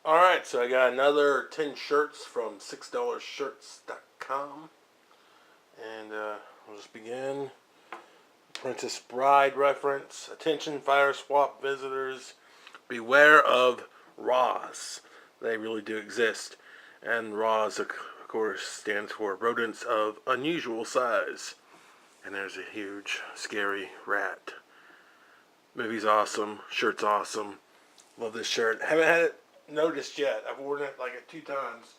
Alright, so I got another 10 shirts from $6shirts.com. And we'll just begin. Princess Bride reference. Attention, fire swap visitors. Beware of RAWs. They really do exist. And RAWs, of course, stands for rodents of unusual size. And there's a huge, scary rat. Movie's awesome. Shirt's awesome. Love this shirt. Haven't had it noticed yet. I've worn it like 2 times.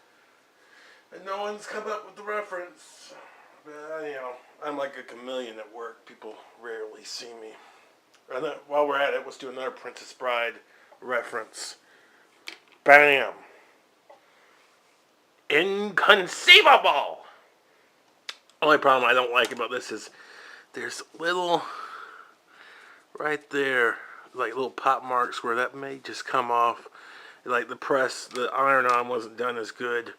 And no one's come up with the reference. But, I'm like a chameleon at work. People rarely see me. And then, while we're at it, let's do another Princess Bride reference. Bam! Inconceivable! Only problem I don't like about this is there's little, right there, like little pop marks where that may just come off. Like the iron-on wasn't done as good.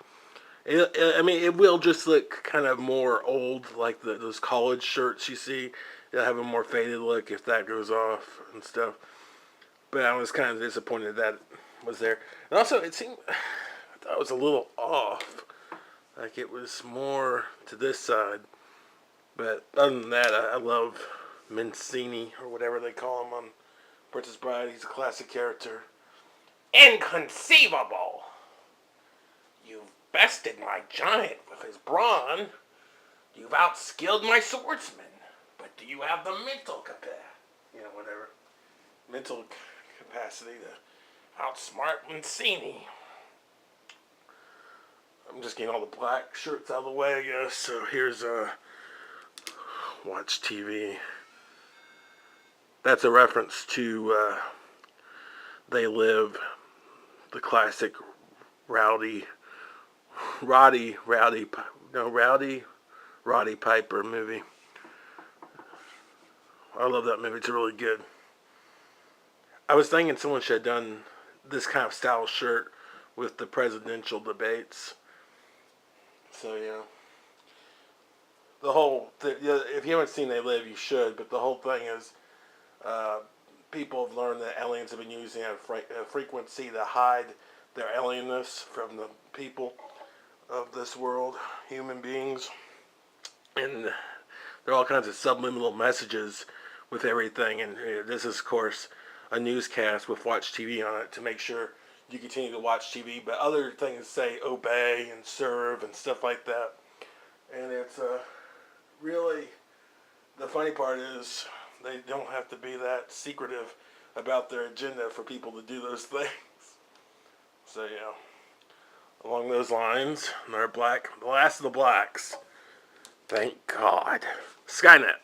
It will just look kind of more old, like those college shirts you see. They'll have a more faded look if that goes off and stuff. But I was kind of disappointed that was there. And also, I thought it was a little off. Like it was more to this side. But other than that, I love Mancini, or whatever they call him on Princess Bride. He's a classic character. Inconceivable! You've bested my giant with his brawn. You've outskilled my swordsman. But do you have the mental capacity to outsmart Mancini? I'm just getting all the black shirts out of the way, I guess. So here's Watch TV. That's a reference to They Live, the classic Roddy Piper movie. I love that movie. It's really good. I was thinking someone should have done this kind of style shirt with the presidential debates. So yeah, if you haven't seen They Live, you should. But the whole thing is, people have learned that aliens have been using a frequency to hide their alienness from the people of this world, human beings. And there are all kinds of subliminal messages with everything. And this is, of course, a newscast with Watch TV on it to make sure you continue to watch TV. But other things say obey and serve and stuff like that. And it's really, the funny part is they don't have to be that secretive about their agenda for people to do those things. So yeah, along those lines, they're black, the last of the blacks. Thank God. Skynet.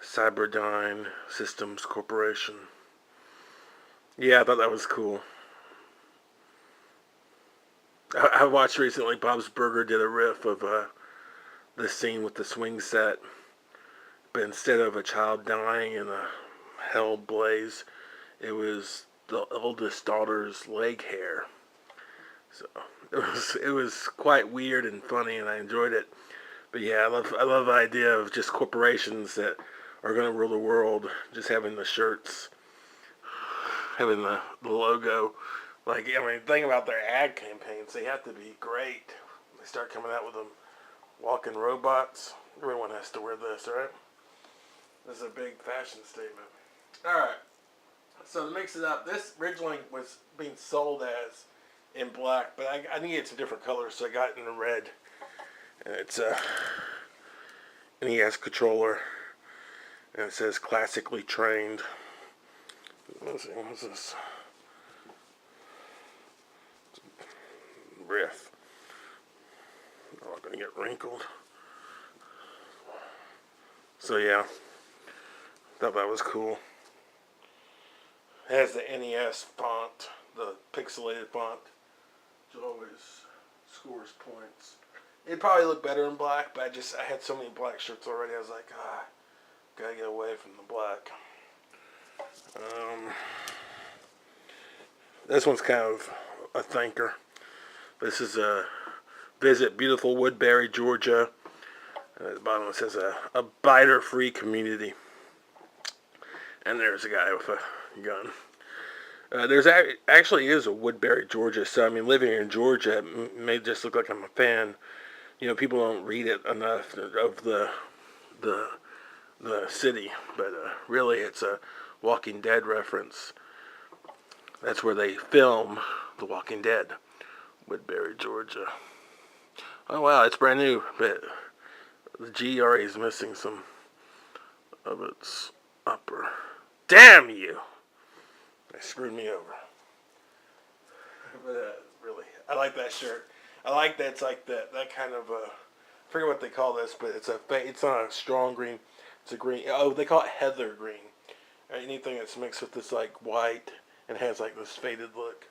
Cyberdyne Systems Corporation. Yeah, I thought that was cool. I watched recently, Bob's Burger did a riff of the scene with the swing set. But instead of a child dying in a hell blaze, it was the oldest daughter's leg hair. So it was quite weird and funny, and I enjoyed it. But yeah, I love the idea of just corporations that are going to rule the world, just having the shirts, having the logo. Think about their ad campaigns. They have to be great. They start coming out with them walking robots. Everyone has to wear this, right? This is a big fashion statement. Alright. So to mix it up, this originally was being sold as in black, but I needed some different colors, so I got it in the red. And it's a NES controller. And it says classically trained. Let's see, what's this? Riff. Oh, I'm gonna get wrinkled. So yeah, thought that was cool. It has the NES font, the pixelated font, which always scores points. It'd probably look better in black, but I had so many black shirts already. I was like, gotta get away from the black. This one's kind of a thinker. This is a visit beautiful Woodbury, Georgia. And at the bottom it says a biter-free community. And there's a guy with a gun. There's actually is a Woodbury, Georgia. So I mean, living in Georgia may just look like I'm a fan. People don't read it enough of the the city, but really it's a Walking Dead reference. That's where they film The Walking Dead, Woodbury, Georgia. Oh wow, it's brand new, but the GRE is missing some of its upper. Damn you! They screwed me over. But really, I like that shirt. I like that it's like that kind of I forget what they call this, but it's not a strong green. It's a green. Oh, they call it heather green. Anything that's mixed with this like white and has like this faded look.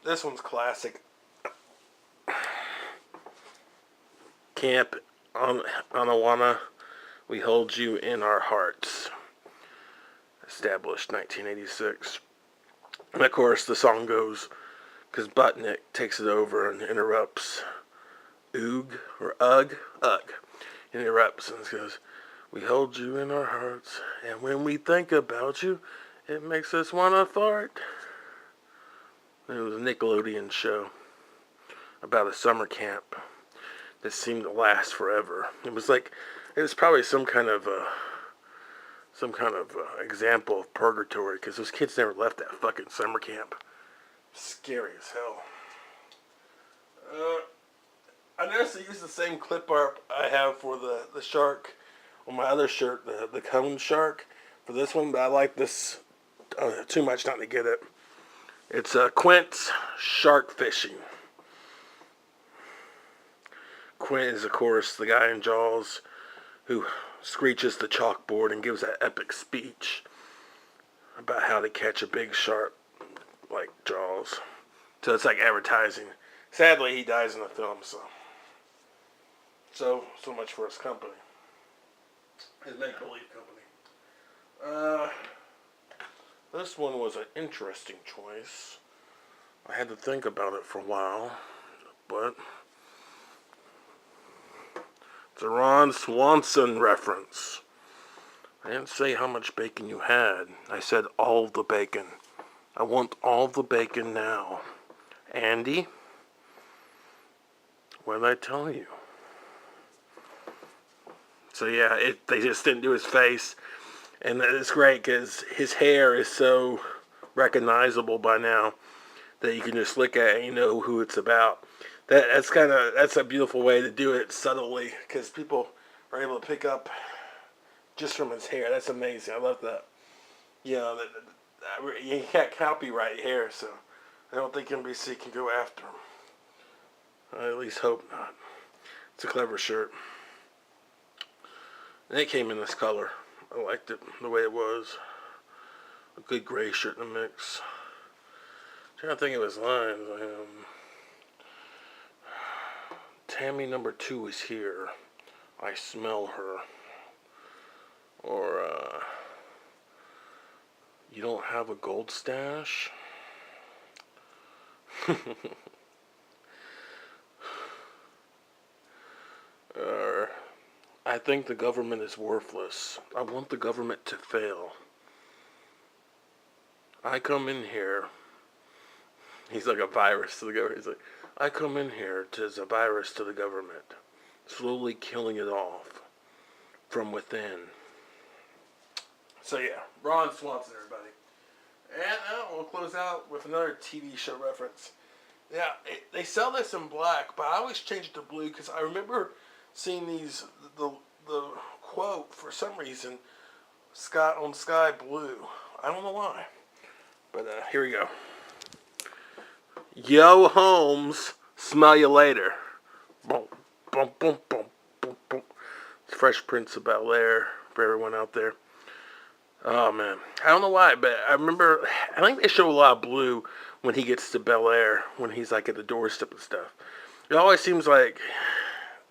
This one's classic. Camp on Anawana, we hold you in our hearts. Established 1986. And of course, the song goes because Butnick takes it over and interrupts. Oog or Ugg, Ugg, interrupts and goes, "We hold you in our hearts, and when we think about you, it makes us wanna fart." It was a Nickelodeon show about a summer camp that seemed to last forever. It was probably some kind of example of purgatory because those kids never left that fucking summer camp. Scary as hell. I noticed they use the same clip art I have for the shark on my other shirt, the cone shark for this one, but I like this too much not to get it. It's Quint's shark fishing. Quint is, of course, the guy in Jaws who screeches the chalkboard and gives that epic speech about how to catch a big shark like Jaws. So it's like advertising. Sadly, he dies in the film, so much for his company. His make-believe company. This one was an interesting choice. I had to think about it for a while, but it's a Ron Swanson reference. I didn't say how much bacon you had. I said all the bacon. I want all the bacon now. Andy, what did I tell you? So yeah, they just didn't do his face. And it's great because his hair is so recognizable by now that you can just look at it and you know who it's about. That's a beautiful way to do it subtly because people are able to pick up just from his hair. That's amazing. I love that. You can't copyright hair, so I don't think NBC can go after him. I at least hope not. It's a clever shirt. And it came in this color. I liked it the way it was. A good gray shirt in the mix. I'm trying to think of his lines. Tammy number 2 is here. I smell her. Or, you don't have a gold stash? Or, I think the government is worthless. I want the government to fail. I come in here. He's like a virus to the government. He's like, I come in here as a virus to the government, slowly killing it off from within. So yeah, Ron Swanson, everybody. And now we'll close out with another TV show reference. Yeah, they sell this in black, but I always change it to blue because I remember seeing the quote for some reason, sky blue. I don't know why, but here we go. Yo, Holmes, smell you later. Boom, boom, boom, boom, boom, boom. Fresh Prince of Bel-Air for everyone out there. Oh man, I don't know why, but I think they show a lot of blue when he gets to Bel-Air, when he's like at the doorstep and stuff. It always seems like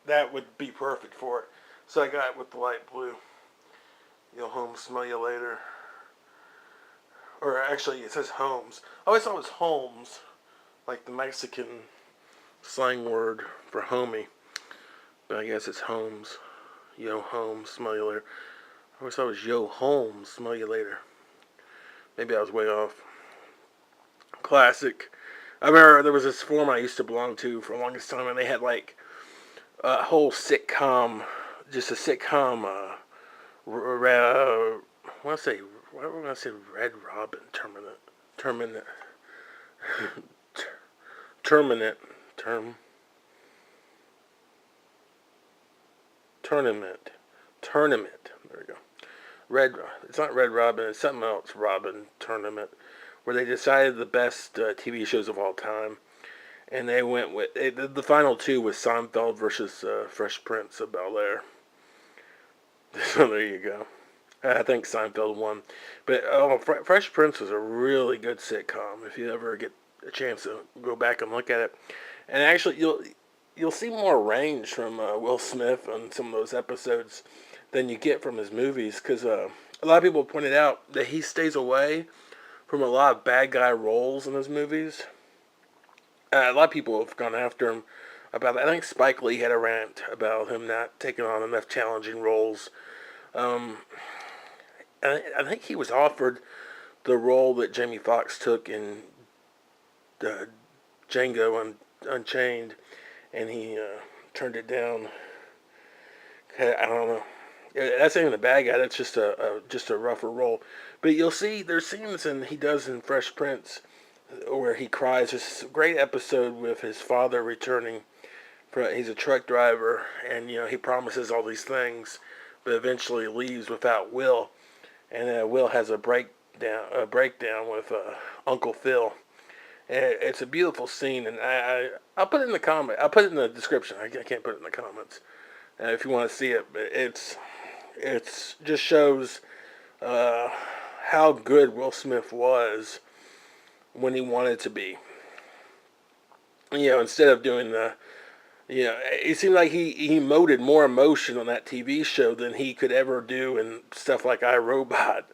that would be perfect for it. So I got it with the light blue. Yo, Holmes, smell you later. Or actually, it says Holmes. I always thought it was Holmes, like the Mexican slang word for homie. But I guess it's Holmes. Yo, Holmes, smell you later. I always thought it was Yo, Holmes, smell you later. Maybe I was way off. Classic. I remember there was this forum I used to belong to for the longest time, and they had like a whole sitcom, just a sitcom. I want to say, why would I say Red Robin Terminate, Terminate, Term, Tournament, Tournament. There we go. Red. It's not Red Robin. It's something else. Robin Tournament, where they decided the best TV shows of all time, and they went with the final two was Seinfeld versus Fresh Prince of Bel Air. So there you go. I think Seinfeld won, but Fresh Prince was a really good sitcom. If you ever get a chance to go back and look at it, and actually you'll see more range from Will Smith on some of those episodes than you get from his movies, because a lot of people pointed out that he stays away from a lot of bad guy roles in his movies. A lot of people have gone after him about that. I think Spike Lee had a rant about him not taking on enough challenging roles. Um, I think he was offered the role that Jamie Foxx took in Django Unchained, and he turned it down. I don't know. That's not even a bad guy. That's just a rougher role. But you'll see there's scenes he does in Fresh Prince where he cries. There's a great episode with his father returning. He's a truck driver, and he promises all these things, but eventually leaves without Will, and Will has a breakdown with Uncle Phil. And it's a beautiful scene, and I'll put it in the comment. I'll put it in the description. I can't put it in the comments if you want to see it. But it's just shows how good Will Smith was when he wanted to be. Instead of doing it seemed like he emoted more emotion on that TV show than he could ever do in stuff like iRobot.